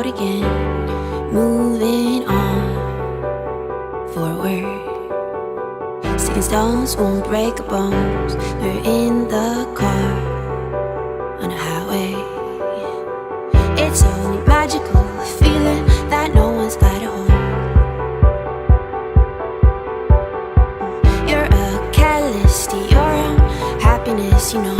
again, moving on forward. Sticking stones won't break our bones. We're in the car on a highway. It's only magical, feeling that no one's got a hold. You're a catalyst to your own happiness, you know.